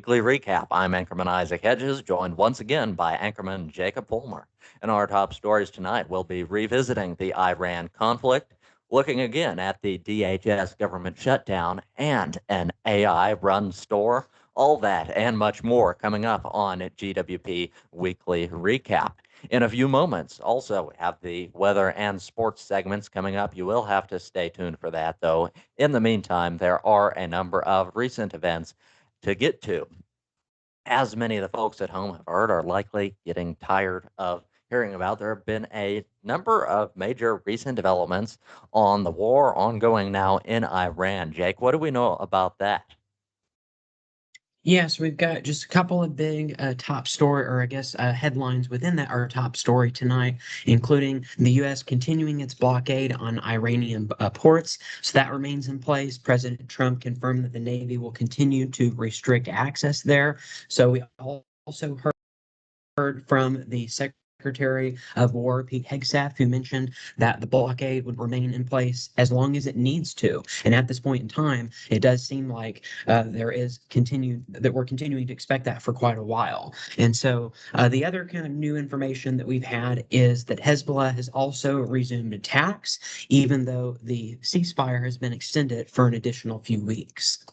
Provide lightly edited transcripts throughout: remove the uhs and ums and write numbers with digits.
Weekly Recap. I'm Anchorman Isaac Hedges, joined once again by Anchorman Jacob Fulmer. In our top stories tonight, we'll be revisiting the Iran conflict, looking again at the DHS government shutdown, and an AI-run store. All that and much more coming up on GWP Weekly Recap. In a few moments, also, we have the weather and sports segments coming up. You will have to stay tuned for that, though. In the meantime, there are a number of recent events to get to. As many of the folks at home have heard, are likely getting tired of hearing about, there have been a number of major recent developments on the war ongoing now in Iran. Jake, what do we know about that? Yes, we've got just a couple of big top story, or I guess headlines within that our top story tonight, including the U.S. continuing its blockade on Iranian ports. So that remains in place. President Trump confirmed that the Navy will continue to restrict access there. So we also heard from the Secretary of War, Pete Hegseth, who mentioned that the blockade would remain in place as long as it needs to. And at this point in time, it does seem like we're continuing to expect that for quite a while. And so the other kind of new information that we've had is that Hezbollah has also resumed attacks, even though the ceasefire has been extended for an additional few weeks.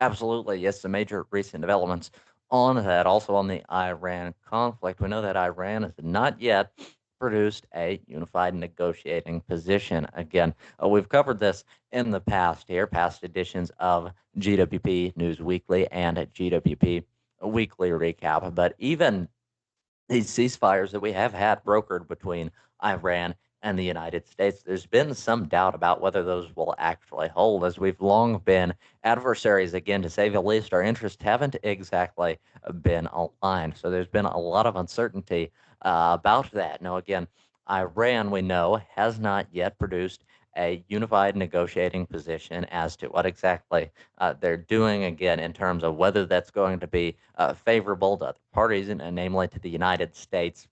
Absolutely, yes, the major recent developments on that. Also on the Iran conflict, we know that Iran has not yet produced a unified negotiating position. Again, we've covered this in the past here, past editions of GWP News Weekly and at GWP Weekly Recap. But even these ceasefires that we have had brokered between Iran and the United States, there's been some doubt about whether those will actually hold, as we've long been adversaries, again, to say the least. Our interests haven't exactly been aligned. So there's been a lot of uncertainty about that. Now, again, Iran, we know, has not yet produced a unified negotiating position as to what exactly they're doing, again, in terms of whether that's going to be favorable to other parties, and namely to the United States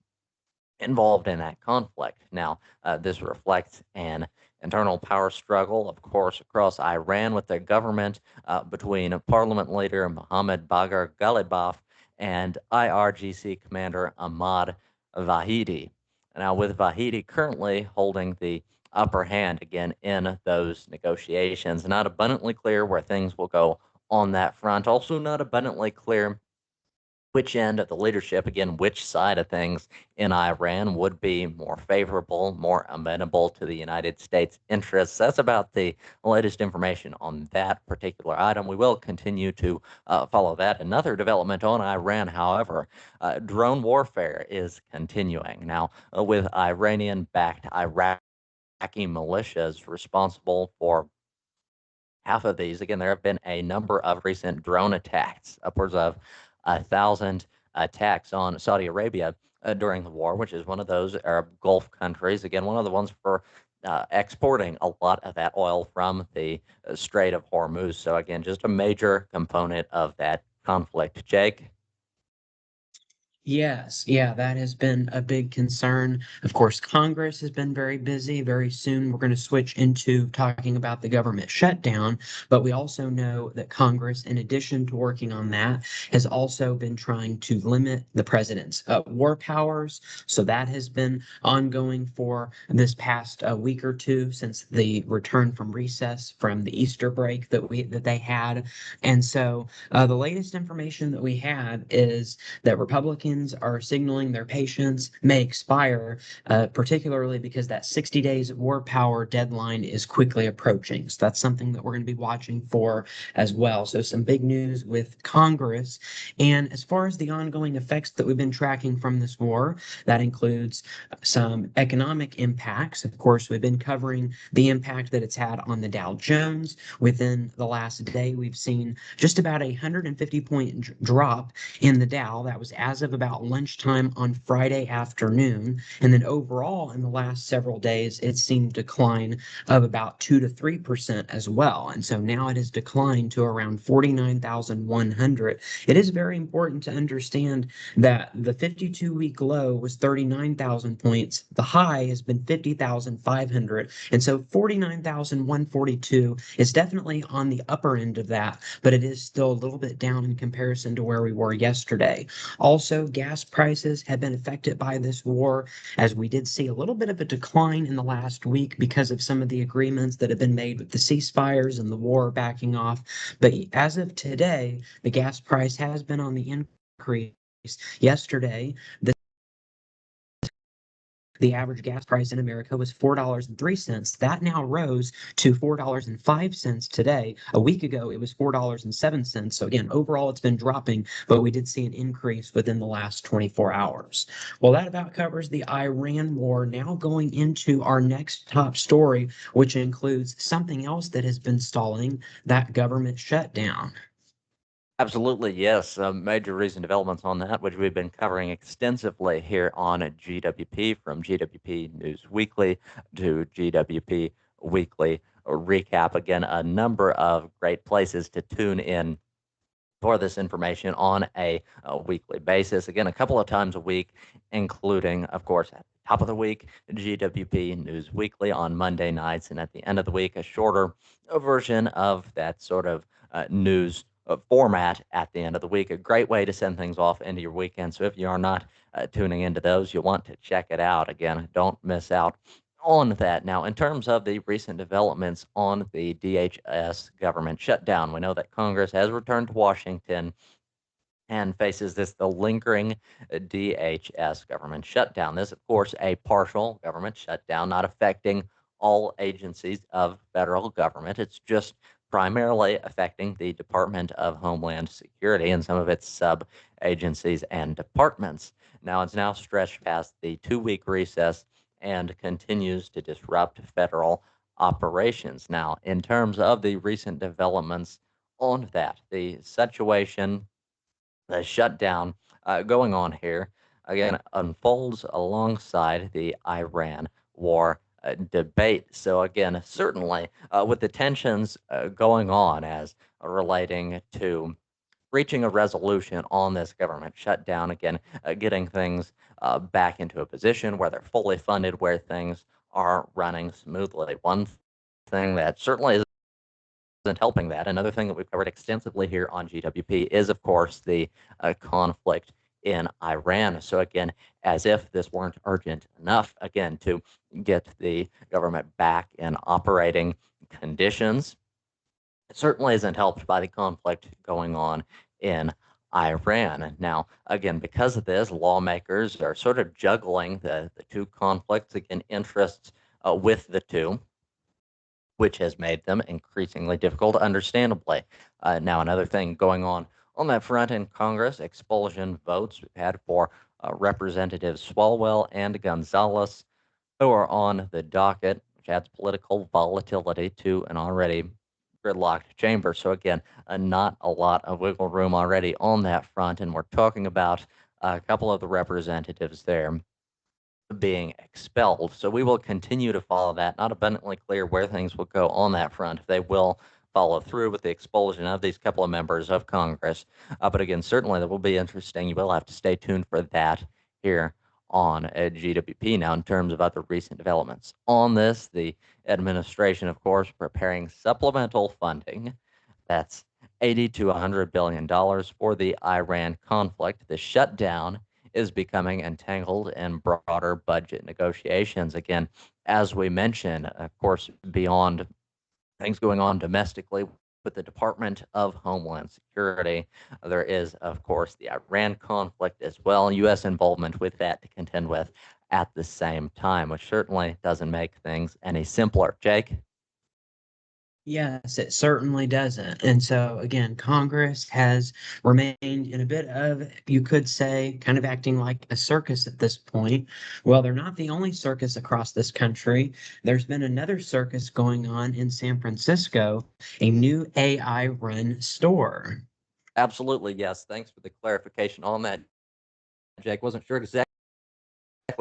involved in that conflict. Now, this reflects an internal power struggle, of course, across Iran with the government between parliament leader Mohammad Bagher Ghalibaf and IRGC commander Ahmad Vahidi. Now, with Vahidi currently holding the upper hand again in those negotiations, not abundantly clear where things will go on that front. Also, not abundantly clear which end of the leadership, again, which side of things in Iran would be more favorable, more amenable to the United States interests. That's about the latest information on that particular item. We will continue to follow that. Another development on Iran, however, drone warfare is continuing. Now, with Iranian-backed Iraqi militias responsible for half of these. Again, there have been a number of recent drone attacks, upwards of 1,000 attacks on Saudi Arabia during the war, which is one of those Arab Gulf countries. Again, one of the ones for exporting a lot of that oil from the Strait of Hormuz. So, again, just a major component of that conflict. Jake? Yes, yeah, that has been a big concern. Of course, Congress has been very busy. Very soon, we're going to switch into talking about the government shutdown. But we also know that Congress, in addition to working on that, has also been trying to limit the president's war powers. So that has been ongoing for this past week or two since the return from recess from the Easter break that they had. And so the latest information that we have is that Republicans are signaling their patience may expire, particularly because that 60 days of war power deadline is quickly approaching. So that's something that we're going to be watching for as well. So some big news with Congress. And as far as the ongoing effects that we've been tracking from this war, that includes some economic impacts. Of course, we've been covering the impact that it's had on the Dow Jones. Within the last day, we've seen just about a 150 point drop in the Dow. That was as of about lunchtime on Friday afternoon. And then overall, in the last several days, it's seen decline of about 2 to 3% as well. And so now it has declined to around 49,100. It is very important to understand that the 52-week low was 39,000 points. The high has been 50,500. And so 49,142 is definitely on the upper end of that, but it is still a little bit down in comparison to where we were yesterday. Also, gas prices have been affected by this war, as we did see a little bit of a decline in the last week because of some of the agreements that have been made with the ceasefires and the war backing off. But as of today, the gas price has been on the increase. Yesterday, the average gas price in America was $4.03. That now rose to $4.05 today. A week ago, it was $4.07. So again, overall, it's been dropping, but we did see an increase within the last 24 hours. Well, that about covers the Iran war. Now going into our next top story, which includes something else that has been stalling, that government shutdown. Absolutely, yes. Major recent developments on that, which we've been covering extensively here on GWP, from GWP News Weekly to GWP Weekly Recap. Again, a number of great places to tune in for this information on a weekly basis. Again, a couple of times a week, including, of course, at the top of the week, GWP News Weekly on Monday nights, and at the end of the week, a shorter version of that sort of news format at the end of the week. A great way to send things off into your weekend. So if you are not tuning into those, you'll want to check it out. Again, don't miss out on that. Now, in terms of the recent developments on the DHS government shutdown, we know that Congress has returned to Washington and faces the lingering DHS government shutdown. This, of course, a partial government shutdown, not affecting all agencies of federal government. It's just primarily affecting the Department of Homeland Security and some of its sub agencies and departments. Now, it's now stretched past the 2 week recess and continues to disrupt federal operations. Now, in terms of the recent developments on that, the situation, the shutdown going on here, again, unfolds alongside the Iran war debate. So, again, certainly with the tensions going on as relating to reaching a resolution on this government shutdown, again, getting things back into a position where they're fully funded, where things are running smoothly. One thing that certainly isn't helping that. Another thing that we've covered extensively here on GWP is, of course, the conflict in Iran. So, again, as if this weren't urgent enough, again, to get the government back in operating conditions, it certainly isn't helped by the conflict going on in Iran. Now, again, because of this, lawmakers are sort of juggling the two conflicts, again, interests with the two, which has made them increasingly difficult, understandably. Now, another thing going on that front in Congress, expulsion votes we've had for Representatives Swalwell and Gonzalez, who are on the docket, which adds political volatility to an already gridlocked chamber. So, again, not a lot of wiggle room already on that front. And we're talking about a couple of the representatives there being expelled. So we will continue to follow that. Not abundantly clear where things will go on that front. If they will follow through with the expulsion of these couple of members of Congress. But again, certainly that will be interesting. You will have to stay tuned for that here on GWP. Now, in terms of other recent developments on this, the administration, of course, preparing supplemental funding. That's 80 to $100 billion for the Iran conflict. The shutdown is becoming entangled in broader budget negotiations. Again, as we mentioned, of course, beyond things going on domestically with the Department of Homeland Security, there is, of course, the Iran conflict as well, U.S. involvement with that to contend with at the same time, which certainly doesn't make things any simpler. Jake? Yes, it certainly doesn't. And so, again, Congress has remained in a bit of, you could say, kind of acting like a circus at this point. Well, they're not the only circus across this country. There's been another circus going on in San Francisco, a new AI run store. Absolutely, yes. Thanks for the clarification on that, Jake. Wasn't sure exactly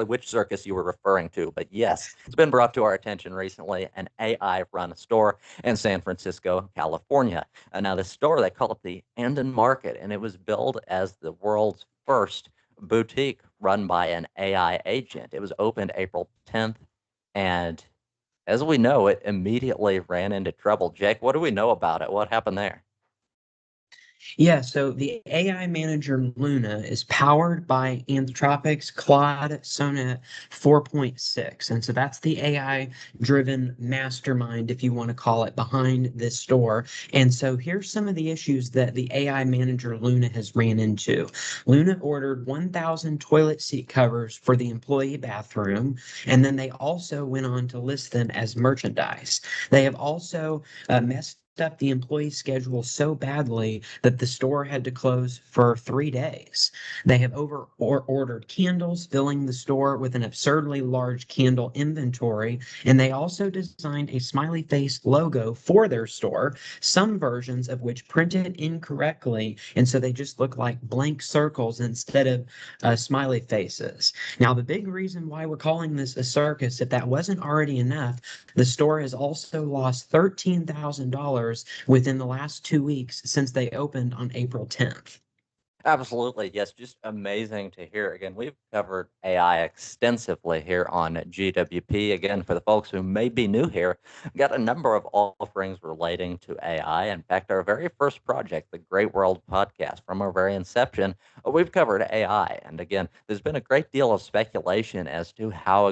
which circus you were referring to, but yes, it's been brought to our attention recently, an AI run store in San Francisco, California. Now, this store, they call it the Andon Market, and it was billed as the world's first boutique run by an AI agent. It was opened April 10th, and as we know, it immediately ran into trouble. Jake, what do we know about it? What happened there? Yeah, so the AI manager Luna is powered by Anthropic's Claude Sonnet 4.6. And so that's the AI driven mastermind, if you want to call it, behind this store. And so here's some of the issues that the AI manager Luna has ran into. Luna ordered 1,000 toilet seat covers for the employee bathroom, and then they also went on to list them as merchandise. They have also messed up the employee schedule so badly that the store had to close for 3 days. They have ordered candles, filling the store with an absurdly large candle inventory, and they also designed a smiley face logo for their store, some versions of which printed incorrectly, and so they just look like blank circles instead of smiley faces. Now, the big reason why we're calling this a circus, if that wasn't already enough, the store has also lost $13,000 within the last 2 weeks since they opened on April 10th. Absolutely. Yes, just amazing to hear. Again, we've covered AI extensively here on GWP. Again, for the folks who may be new here, we've got a number of offerings relating to AI. In fact, our very first project, the Great World Podcast, from our very inception, we've covered AI. And again, there's been a great deal of speculation as to how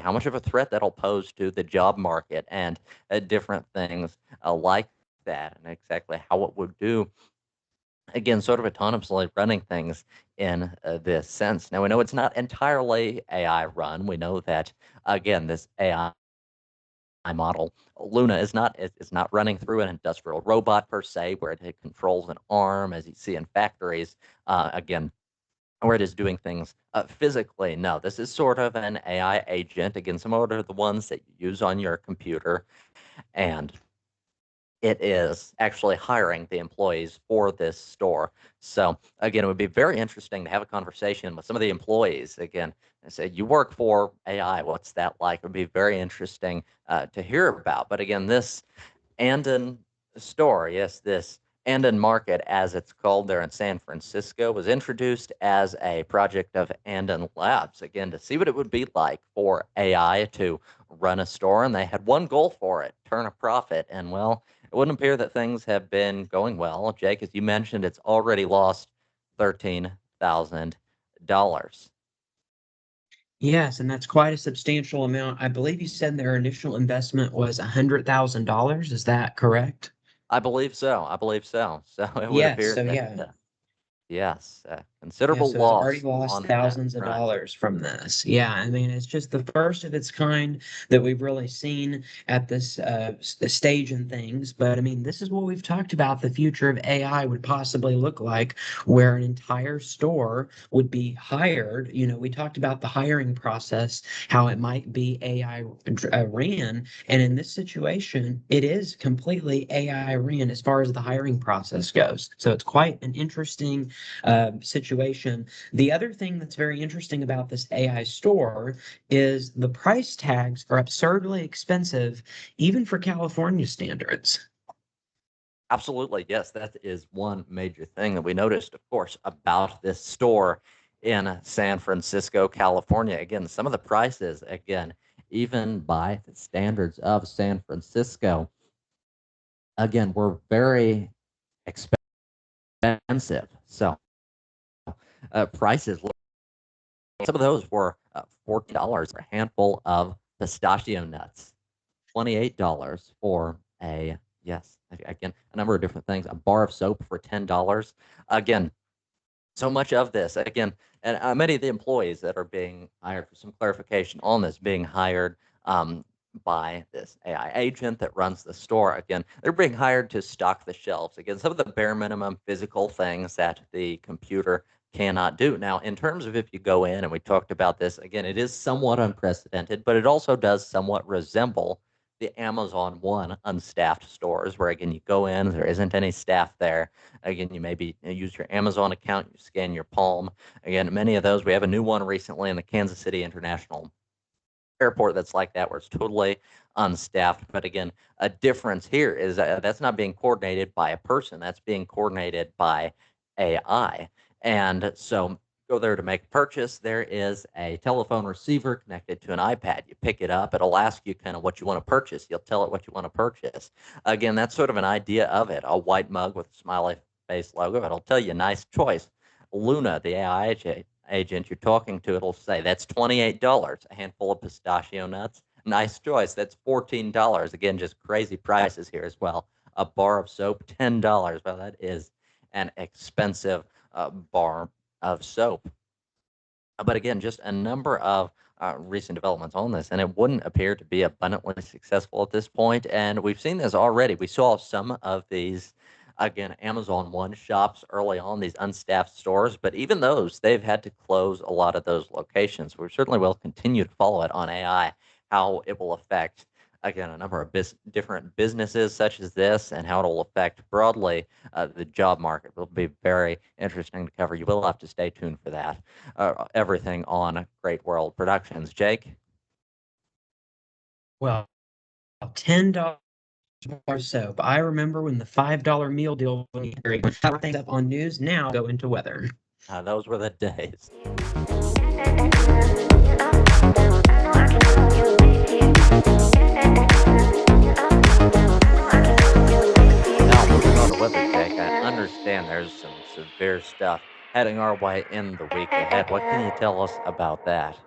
much of a threat that'll pose to the job market and different things like that, and exactly how it would do again, sort of autonomously running things in this sense. Now, we know it's not entirely AI run. We know that, again, this AI model, Luna, is not running through an industrial robot per se, where it controls an arm, as you see in factories. Again, where it is doing things physically. No, this is sort of an AI agent, again, similar to the ones that you use on your computer. And it is actually hiring the employees for this store. So again, it would be very interesting to have a conversation with some of the employees again and say, you work for AI, what's that like? It would be very interesting to hear about. But again, this Andon store, yes, this Andon Market, as it's called there in San Francisco, was introduced as a project of Andon Labs, again, to see what it would be like for AI to run a store. And they had one goal for it, turn a profit. And well, it wouldn't appear that things have been going well. Jake, as you mentioned, it's already lost $13,000. Yes, and that's quite a substantial amount. I believe you said their initial investment was $100,000. Is that correct? I believe so. I believe so. So it would Yes, appear so that, yeah. yes, Yeah, considerable so it's already loss lost on that thousands of front. dollars from this. Yeah, I mean, it's just the first of its kind that we've really seen at this stage in things. But I mean, this is what we've talked about the future of AI would possibly look like, where an entire store would be hired. You know, we talked about the hiring process, how it might be AI ran. And in this situation, it is completely AI ran as far as the hiring process goes. So it's quite an interesting situation. The other thing that's very interesting about this AI store is the price tags are absurdly expensive, even for California standards. Absolutely, yes, that is one major thing that we noticed, of course, about this store in San Francisco, California. Again, some of the prices, again, even by the standards of San Francisco, again, were very expensive. So, prices, some of those were $40 for a handful of pistachio nuts, $28 for a, yes, again, a number of different things, a bar of soap for $10. Again, so much of this again, and many of the employees that are being hired, for some clarification on this, being hired by this AI agent that runs the store. Again, they're being hired to stock the shelves. Again, some of the bare minimum physical things that the computer cannot do. Now, in terms of if you go in, and we talked about this again, it is somewhat unprecedented, but it also does somewhat resemble the Amazon One unstaffed stores where, again, you go in, there isn't any staff there. Again, you maybe use your Amazon account, you scan your palm. Again, many of those, we have a new one recently in the Kansas City International Airport that's like that, where it's totally unstaffed. But again, a difference here is that's not being coordinated by a person, that's being coordinated by AI. And so go there to make a purchase. There is a telephone receiver connected to an iPad. You pick it up, it'll ask you kind of what you want to purchase. You'll tell it what you want to purchase. Again, that's sort of an idea of it. A white mug with a smiley face logo. It'll tell you nice choice. Luna, the agent you're talking to, it'll say that's $28. A handful of pistachio nuts. Nice choice. That's $14. Again, just crazy prices here as well. A bar of soap, $10. Well, that is an expensive bar of soap. But again, just a number of recent developments on this, and it wouldn't appear to be abundantly successful at this point. And we've seen this already. We saw some of these, again, Amazon One shops early on, these unstaffed stores, but even those, they've had to close a lot of those locations. We certainly will continue to follow it on AI, how it will affect, again, a number of different businesses such as this, and how it'll affect broadly the job market. Will be very interesting to cover. You will have to stay tuned for that. Everything on Great World Productions. Jake? Well, $10 bar soap. I remember when the $5 meal deal was things up on news. Now go into weather. Those were the days. Now, moving on to weather, Jake, I understand there's some severe stuff heading our way in the week ahead. What can you tell us about that?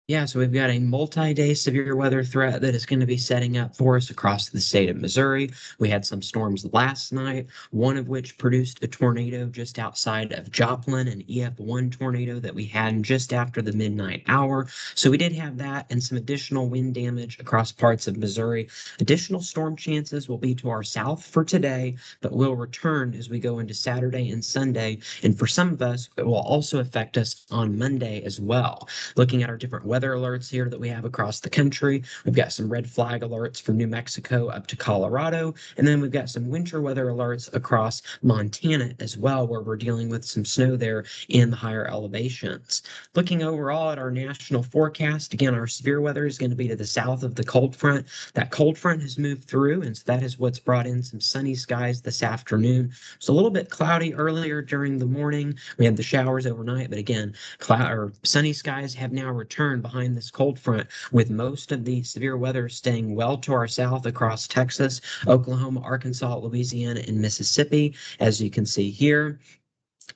Yeah, so we've got a multi-day severe weather threat that is going to be setting up for us across the state of Missouri. We had some storms last night, one of which produced a tornado just outside of Joplin, an EF1 tornado that we had just after the midnight hour. So we did have that and some additional wind damage across parts of Missouri. Additional storm chances will be to our south for today, but will return as we go into Saturday and Sunday. And for some of us, it will also affect us on Monday as well. Looking at our different weather alerts here that we have across the country, we've got some red flag alerts from New Mexico up to Colorado, and then we've got some winter weather alerts across Montana as well, where we're dealing with some snow there in the higher elevations. Looking overall at our national forecast, again, our severe weather is going to be to the south of the cold front. That cold front has moved through, and so that is what's brought in some sunny skies this afternoon. It's a little bit cloudy earlier during the morning. We had the showers overnight, but again, cloud or sunny skies have now returned behind this cold front, with most of the severe weather staying well to our south across Texas, Oklahoma, Arkansas, Louisiana, and Mississippi, as you can see here.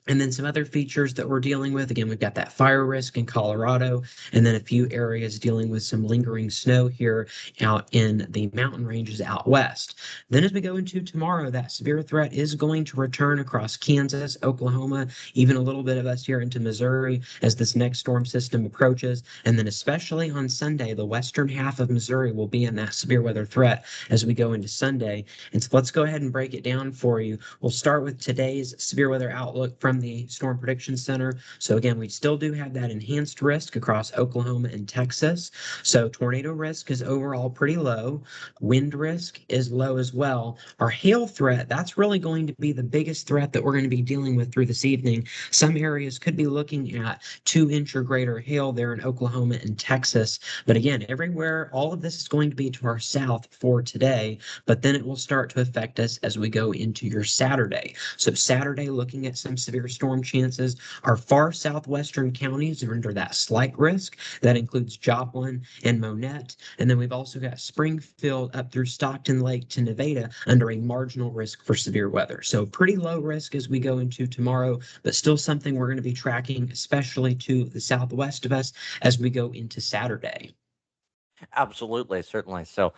And then some other features that we're dealing with. Again, we've got that fire risk in Colorado, and then a few areas dealing with some lingering snow here out in the mountain ranges out west. Then, as we go into tomorrow, that severe threat is going to return across Kansas, Oklahoma, even a little bit of us here into Missouri as this next storm system approaches. And then, especially on Sunday, the western half of Missouri will be in that severe weather threat as we go into Sunday. And so let's go ahead and break it down for you. We'll start with today's severe weather outlook from the Storm Prediction Center. So again, we still do have that enhanced risk across Oklahoma and Texas. So tornado risk is overall pretty low. Wind risk is low as well. Our hail threat, that's really going to be the biggest threat that we're going to be dealing with through this evening. Some areas could be looking at 2-inch or greater hail there in Oklahoma and Texas. But again, everywhere, all of this is going to be to our south for today, but then it will start to affect us as we go into your Saturday. So Saturday, looking at some severe storm chances, our far southwestern counties are under that slight risk. That includes Joplin and Monette. And then we've also got Springfield up through Stockton Lake to Nevada under a marginal risk for severe weather. So pretty low risk as we go into tomorrow, but still something we're going to be tracking, especially to the southwest of us as we go into Saturday. Absolutely, certainly. So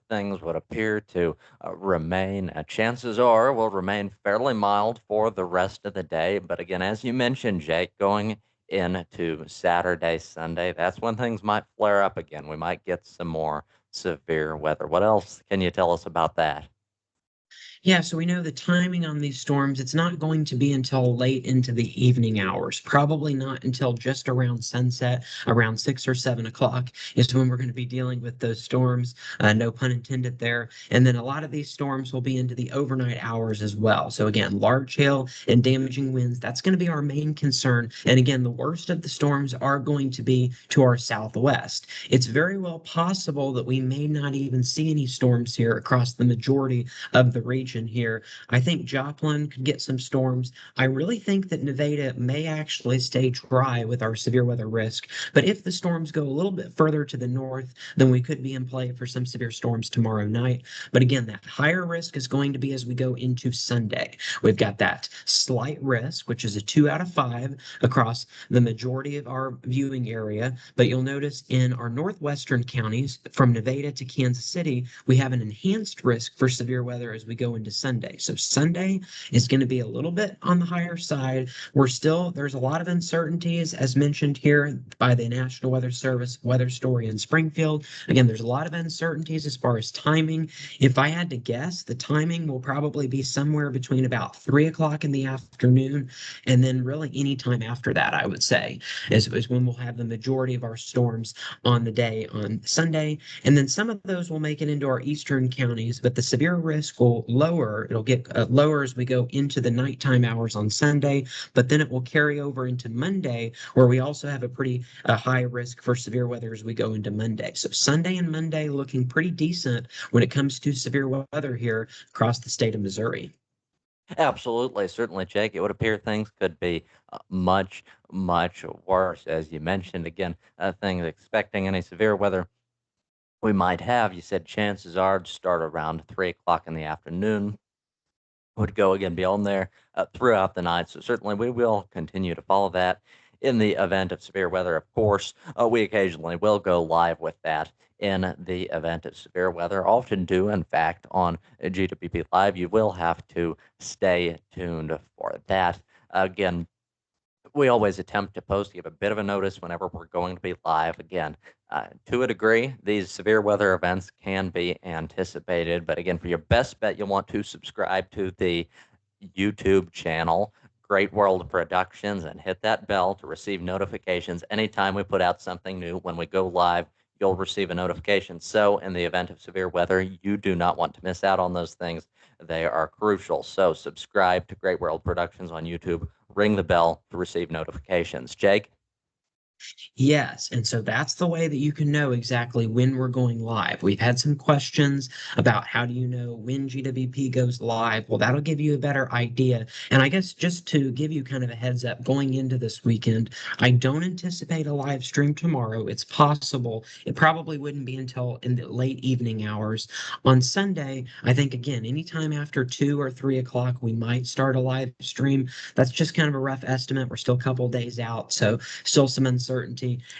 things would appear to remain, chances are, will remain fairly mild for the rest of the day. But again, as you mentioned, Jake, going into Saturday, Sunday, that's when things might flare up again. We might get some more severe weather. What else can you tell us about that? Yeah, so we know the timing on these storms, it's not going to be until late into the evening hours. Probably not until just around sunset, around 6 or 7 o'clock is when we're going to be dealing with those storms. No pun intended there. And then a lot of these storms will be into the overnight hours as well. So again, large hail and damaging winds, that's going to be our main concern. And again, the worst of the storms are going to be to our southwest. It's very well possible that we may not even see any storms here across the majority of the region here. I think Joplin could get some storms. I really think that Nevada may actually stay dry with our severe weather risk. But if the storms go a little bit further to the north, then we could be in play for some severe storms tomorrow night. But again, that higher risk is going to be as we go into Sunday. We've got that slight risk, which is a 2 out of 5 across the majority of our viewing area. But you'll notice in our northwestern counties, from Nevada to Kansas City, we have an enhanced risk for severe weather as we go into Sunday. So Sunday is going to be a little bit on the higher side. There's a lot of uncertainties, as mentioned here by the National Weather Service weather story in Springfield. Again, there's a lot of uncertainties as far as timing. If I had to guess, the timing will probably be somewhere between about 3 o'clock in the afternoon and then really any time after that, I would say, is when we'll have the majority of our storms on the day on Sunday. And then some of those will make it into our eastern counties, but the severe risk will lower. It'll get lower as we go into the nighttime hours on Sunday, but then it will carry over into Monday, where we also have a pretty high risk for severe weather as we go into Monday. So Sunday and Monday looking pretty decent when it comes to severe weather here across the state of Missouri. Absolutely, certainly, Jake. It would appear things could be much, much worse, as you mentioned. Again, things expecting any severe weather we might have. You said chances are to start around 3 o'clock in the afternoon. Would go again beyond there throughout the night. So certainly we will continue to follow that. In the event of severe weather, of course, we occasionally will go live with that in the event of severe weather. Often do, in fact, on GWP Live. You will have to stay tuned for that. Again, we always attempt to post, give a bit of a notice whenever we're going to be live. Again, to a degree, these severe weather events can be anticipated. But again, for your best bet, you'll want to subscribe to the YouTube channel, Great World Productions, and hit that bell to receive notifications anytime we put out something new. When we go live, you'll receive a notification. So, in the event of severe weather, you do not want to miss out on those things. They are crucial. So, subscribe to Great World Productions on YouTube, ring the bell to receive notifications. Jake? Yes, and so that's the way that you can know exactly when we're going live. We've had some questions about how do you know when GWP goes live? Well, that'll give you a better idea. And I guess just to give you kind of a heads up going into this weekend, I don't anticipate a live stream tomorrow. It's possible. It probably wouldn't be until in the late evening hours. On Sunday, I think again, anytime after 2 or 3 o'clock, we might start a live stream. That's just kind of a rough estimate. We're still a couple days out, so still some uncertainty.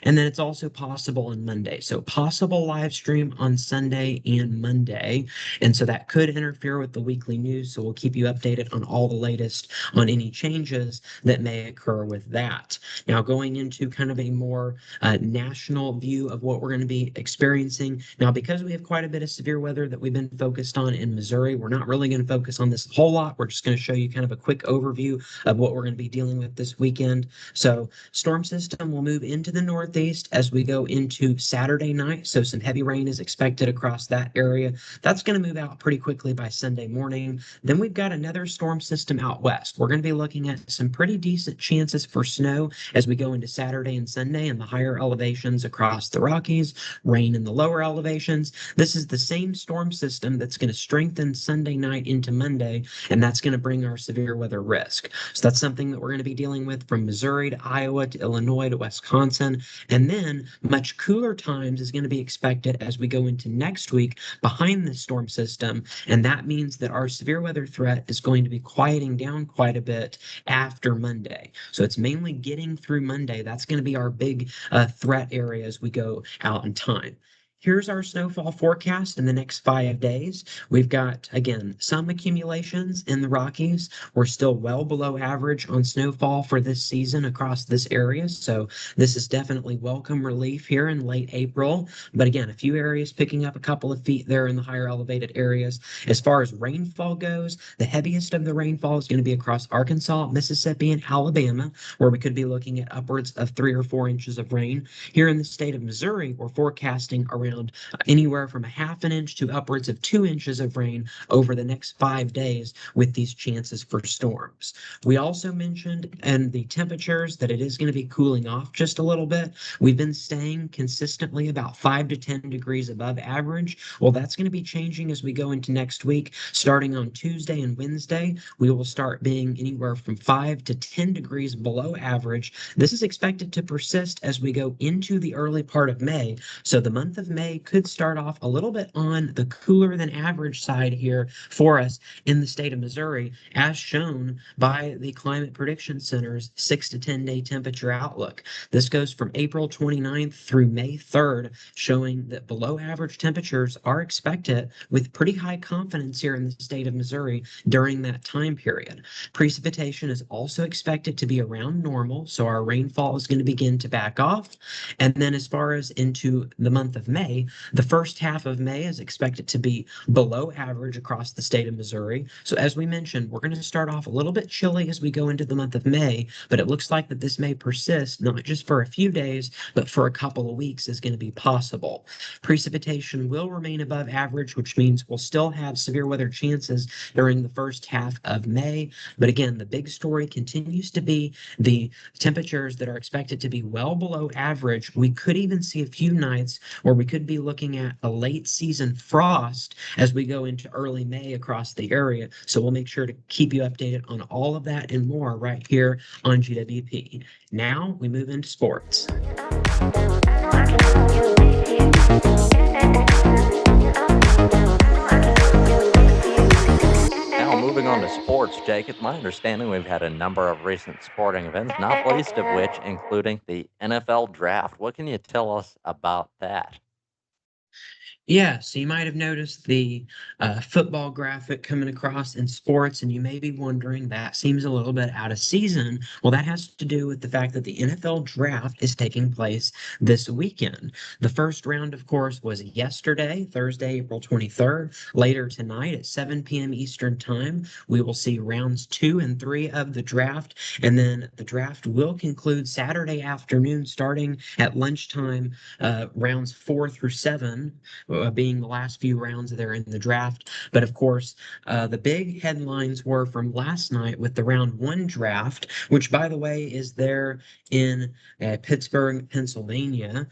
And then it's also possible on Monday. So possible live stream on Sunday and Monday. And so that could interfere with the weekly news. So we'll keep you updated on all the latest on any changes that may occur with that. Now, going into kind of a more national view of what we're going to be experiencing. Now, because we have quite a bit of severe weather that we've been focused on in Missouri, we're not really going to focus on this a whole lot. We're just going to show you kind of a quick overview of what we're going to be dealing with this weekend. So storm system will move into the northeast as we go into Saturday night. So some heavy rain is expected across that area. That's going to move out pretty quickly by Sunday morning. Then we've got another storm system out west. We're going to be looking at some pretty decent chances for snow as we go into Saturday and Sunday in the higher elevations across the Rockies, rain in the lower elevations. This is the same storm system that's going to strengthen Sunday night into Monday, and that's going to bring our severe weather risk. So that's something that we're going to be dealing with from Missouri to Iowa to Illinois to Wisconsin. And then much cooler times is going to be expected as we go into next week behind this storm system. And that means that our severe weather threat is going to be quieting down quite a bit after Monday. So it's mainly getting through Monday. That's going to be our big threat area as we go out in time. here's our snowfall forecast in the next 5 days. We've got, again, some accumulations in the Rockies. We're still well below average on snowfall for this season across this area. So this is definitely welcome relief here in late April. But again, a few areas picking up a couple of feet there in the higher elevated areas. As far as rainfall goes, the heaviest of the rainfall is going to be across Arkansas, Mississippi, and Alabama, where we could be looking at upwards of 3 or 4 inches of rain. Here in the state of Missouri, we're forecasting around anywhere from a half an inch to upwards of 2 inches of rain over the next 5 days with these chances for storms. We also mentioned in the temperatures that it is going to be cooling off just a little bit. We've been staying consistently about 5 to 10 degrees above average. Well, that's going to be changing as we go into next week. Starting on Tuesday and Wednesday, we will start being anywhere from 5 to 10 degrees below average. This is expected to persist as we go into the early part of May. So the month of May could start off a little bit on the cooler than average side here for us in the state of Missouri, as shown by the Climate Prediction Center's 6 to 10 day temperature outlook. This goes from April 29th through May 3rd, showing that below average temperatures are expected with pretty high confidence here in the state of Missouri during that time period. Precipitation is also expected to be around normal, so our rainfall is going to begin to back off. And then, as far as into the month of May, the first half of May is expected to be below average across the state of Missouri. So, as we mentioned, we're going to start off a little bit chilly as we go into the month of May, but it looks like that this may persist not just for a few days, but for a couple of weeks is going to be possible. Precipitation will remain above average, which means we'll still have severe weather chances during the first half of May. But again, the big story continues to be the temperatures that are expected to be well below average. We could even see a few nights where we could be looking at a late season frost as we go into early May across the area. So we'll make sure to keep you updated on all of that and more right here on GWP. Now we move into sports. Now, moving on to sports, Jake, it's my understanding we've had a number of recent sporting events, not least of which including the NFL draft. What can you tell us about that? Yeah, so you might have noticed the football graphic coming across in sports, and you may be wondering that seems a little bit out of season. Well, that has to do with the fact that the NFL draft is taking place this weekend. The first round, of course, was yesterday, Thursday, April 23rd. Later tonight at 7 p.m. Eastern Time, we will see rounds 2 and 3 of the draft, and then the draft will conclude Saturday afternoon starting at lunchtime, rounds 4 through 7 being the last few rounds there in the draft. But of course, the big headlines were from last night with the round 1 draft, which, by the way, is there in Pittsburgh, Pennsylvania.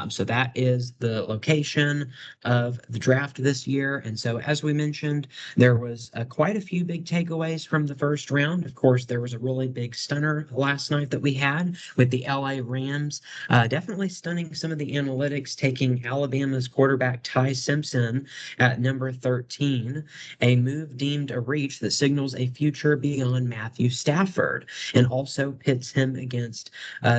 So that is the location of the draft this year. And so, as we mentioned, there was quite a few big takeaways from the first round. Of course, there was a really big stunner last night that we had with the LA Rams, definitely stunning some of the analytics, taking Alabama's quarterback Ty Simpson at number 13, a move deemed a reach that signals a future beyond Matthew Stafford and also pits him against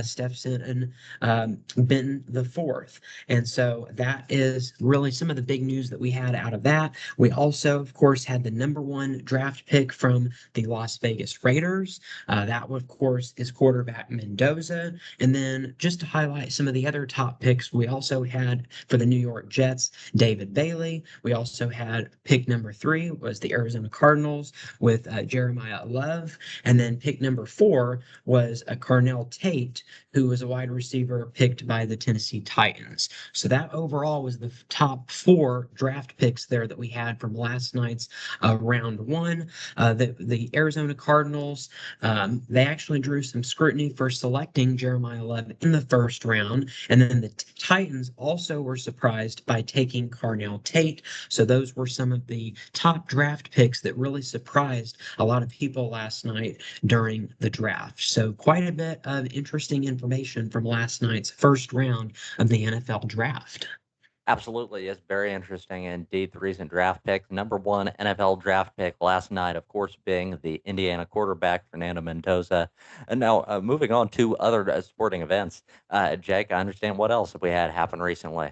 Stepson and Benton the fourth. And so that is really some of the big news that we had out of that. We also, of course, had the number 1 draft pick from the Las Vegas Raiders. That, of course, is quarterback Mendoza. And then just to highlight some of the other top picks, we also had for the New York Jets, David Bailey. We also had pick number 3 was the Arizona Cardinals with Jeremiah Love. And then pick number 4 was a Carnell Tate, who was a wide receiver picked by the Tennessee Titans. So that overall was the top 4 draft picks there that we had from last night's round 1. The Arizona Cardinals, they actually drew some scrutiny for selecting Jeremiah Love in the first round. And then the Titans also were surprised by taking Carnell Tate. So those were some of the top draft picks that really surprised a lot of people last night during the draft. So quite a bit of interesting information from last night's first round of the NFL draft. Absolutely, it's very interesting indeed. The recent draft pick, number 1 NFL draft pick last night, of course, being the Indiana quarterback Fernando Mendoza. And now, moving on to other sporting events, Jake, I understand what else have we had happen recently.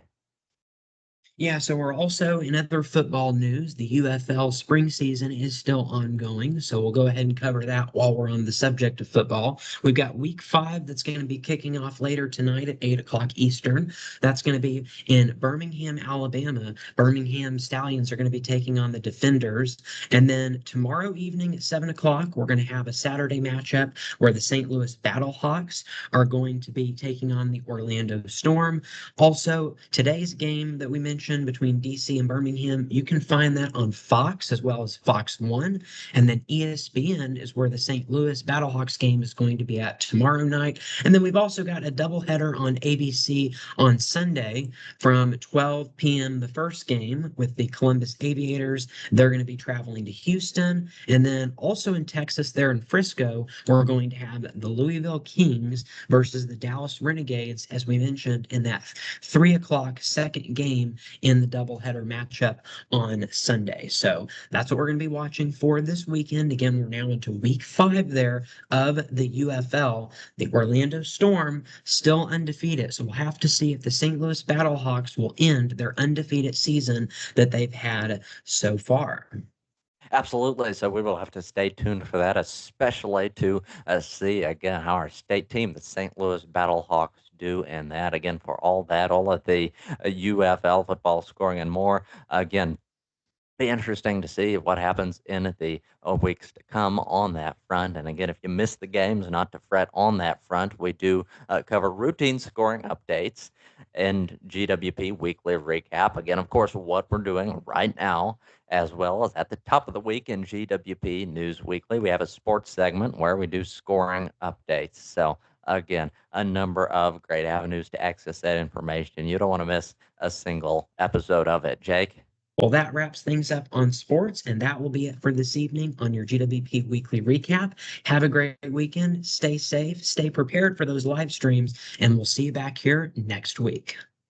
Yeah, so we're also in other football news. The UFL spring season is still ongoing, so we'll go ahead and cover that while we're on the subject of football. We've got week 5 that's going to be kicking off later tonight at 8 o'clock Eastern. That's going to be in Birmingham, Alabama. Birmingham Stallions are going to be taking on the Defenders. And then tomorrow evening at 7 o'clock, we're going to have a Saturday matchup where the St. Louis Battlehawks are going to be taking on the Orlando Storm. Also, today's game that we mentioned between DC and Birmingham, you can find that on Fox as well as Fox One. And then ESPN is where the St. Louis Battlehawks game is going to be at tomorrow night. And then we've also got a doubleheader on ABC on Sunday from 12 p.m. the first game with the Columbus Aviators. They're going to be traveling to Houston. And then also in Texas, there in Frisco, we're going to have the Louisville Kings versus the Dallas Renegades, as we mentioned in that 3 o'clock second game in the doubleheader matchup on Sunday. So that's what we're going to be watching for this weekend. Again, we're now into week 5 there of the UFL. The Orlando Storm still undefeated. So we'll have to see if the St. Louis Battlehawks will end their undefeated season that they've had so far. Absolutely. So we will have to stay tuned for that, especially to see again how our state team, the St. Louis Battlehawks, do in that. Again, for all that, all of the UFL football scoring and more. Again, be interesting to see what happens in the weeks to come on that front. And again, if you miss the games, not to fret on that front. We do cover routine scoring updates and GWP weekly recap. Again, of course, what we're doing right now, as well as at the top of the week in GWP News Weekly, we have a sports segment where we do scoring updates. So, again, a number of great avenues to access that information. You don't want to miss a single episode of it, Jake. Well, that wraps things up on sports, and that will be it for this evening on your GWP Weekly Recap. Have a great weekend. Stay safe, stay prepared for those live streams, and we'll see you back here next week.